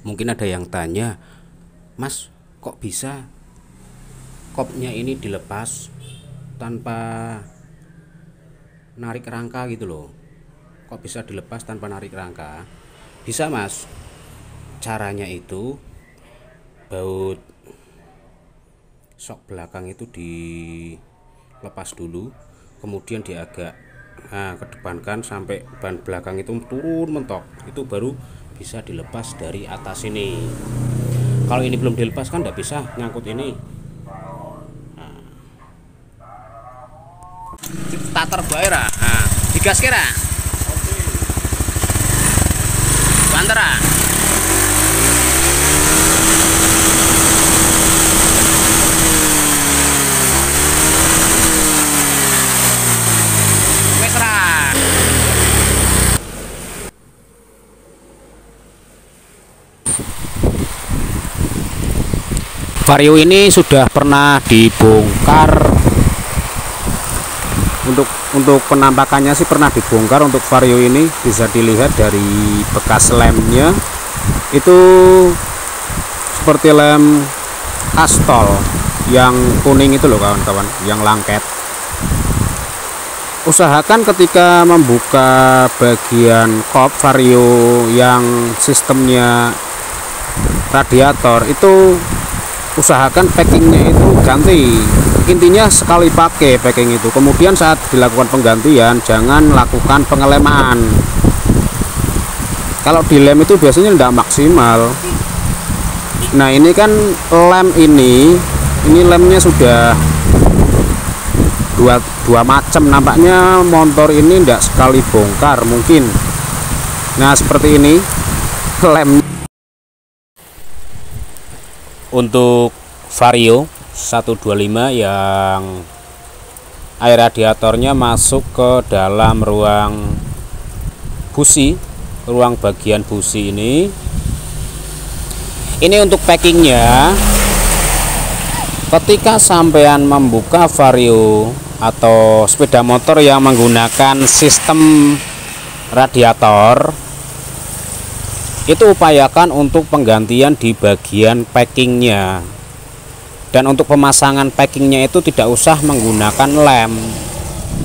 Mungkin ada yang tanya, Mas, kok bisa kopnya ini dilepas tanpa narik rangka gitu loh? Kok bisa dilepas tanpa narik rangka? Bisa, Mas. Caranya itu baut sok belakang itu dilepas dulu, kemudian agak kedepankan sampai ban belakang itu turun mentok, itu baru bisa dilepas dari atas ini. Kalau ini belum dilepas kan tidak bisa nyangkut ini. Starter bae ra. Digas kira. Bantera. Vario ini sudah pernah dibongkar. Untuk penampakannya sih pernah dibongkar. Untuk Vario ini bisa dilihat dari bekas lemnya, itu seperti lem kastol yang kuning itu loh kawan-kawan, yang langket. Usahakan ketika membuka bagian kop Vario yang sistemnya radiator itu, usahakan packingnya itu ganti. Intinya sekali pakai packing itu, kemudian saat dilakukan penggantian jangan lakukan pengeleman. Kalau dilem itu biasanya tidak maksimal. Nah ini kan lem ini lemnya sudah dua macam, nampaknya motor ini tidak sekali bongkar mungkin. Nah seperti ini lem untuk Vario 125 yang air radiatornya masuk ke dalam ruang busi, ruang bagian busi ini. Ini untuk packingnya. Ketika sampean membuka Vario atau sepeda motor yang menggunakan sistem radiator, itu upayakan untuk penggantian di bagian packingnya. Dan untuk pemasangan packingnya itu tidak usah menggunakan lem,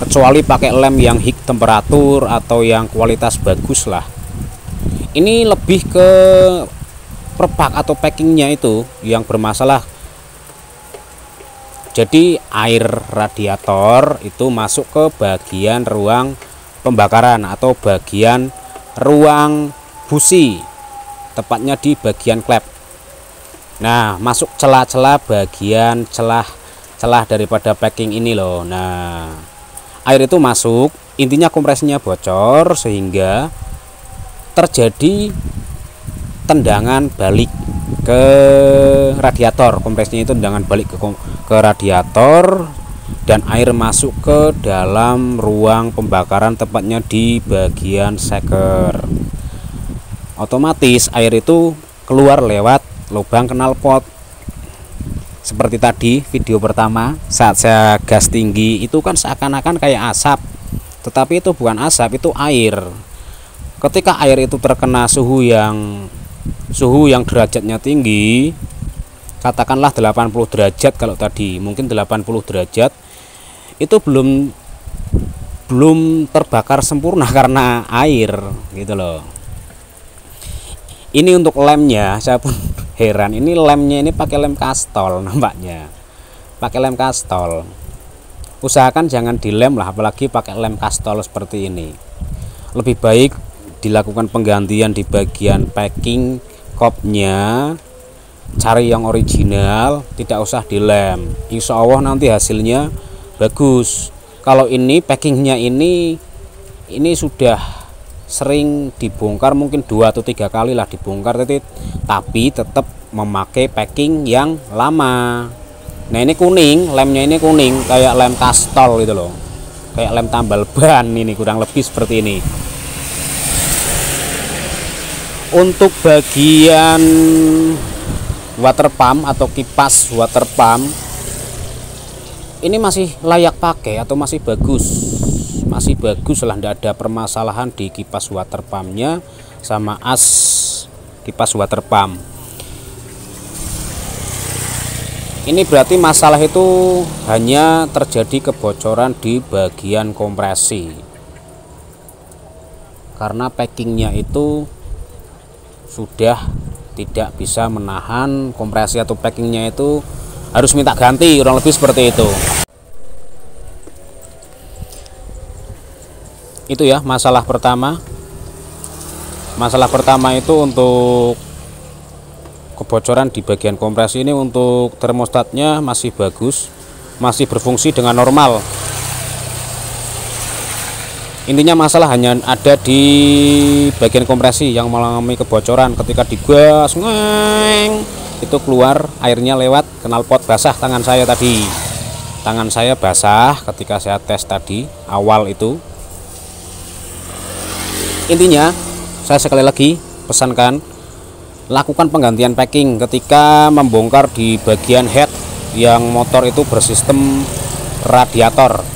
kecuali pakai lem yang high temperatur atau yang kualitas bagus lah. Ini lebih ke perpak atau packingnya itu yang bermasalah. Jadi air radiator itu masuk ke bagian ruang pembakaran atau bagian ruang busi, tepatnya di bagian klep. Nah masuk celah-celah bagian celah daripada packing ini loh. Nah air itu masuk, intinya kompresinya bocor sehingga terjadi tendangan balik ke radiator. Kompresinya itu tendangan balik ke radiator, dan air masuk ke dalam ruang pembakaran, tepatnya di bagian seker. Otomatis air itu keluar lewat lubang knalpot. Seperti tadi video pertama saat saya gas tinggi itu kan seakan-akan kayak asap, tetapi itu bukan asap, itu air. Ketika air itu terkena suhu yang derajatnya tinggi, katakanlah 80 derajat, kalau tadi mungkin 80 derajat, itu belum terbakar sempurna karena air gitu loh. Ini untuk lemnya, saya pun heran, ini lemnya ini pakai lem kastol, nampaknya pakai lem kastol. Usahakan jangan dilem lah, apalagi pakai lem kastol seperti ini. Lebih baik dilakukan penggantian di bagian packing kopnya, cari yang original, tidak usah dilem. Insya Allah nanti hasilnya bagus. Kalau ini packingnya ini sudah sering dibongkar, mungkin 2 atau 3 kali lah dibongkar, tapi tetap memakai packing yang lama. Nah ini kuning, lemnya ini kuning kayak lem kastol gitu loh, kayak lem tambal ban, ini kurang lebih seperti ini. Untuk bagian water pump atau kipas water pump ini masih layak pakai atau masih bagus lah, tidak ada permasalahan di kipas water pumpnya sama as kipas water pump. Ini berarti masalah itu hanya terjadi kebocoran di bagian kompresi, karena packingnya itu sudah tidak bisa menahan kompresi, atau packingnya itu harus minta ganti, kurang lebih seperti itu. Itu ya masalah pertama. Masalah pertama itu untuk kebocoran di bagian kompresi ini. Untuk termostatnya masih bagus, masih berfungsi dengan normal. Intinya masalah hanya ada di bagian kompresi yang mengalami kebocoran. Ketika digas, itu keluar airnya lewat knalpot basah tangan saya tadi. Tangan saya basah ketika saya tes tadi awal itu. Intinya saya sekali lagi pesankan, lakukan penggantian packing ketika membongkar di bagian head yang motor itu bersistem radiator.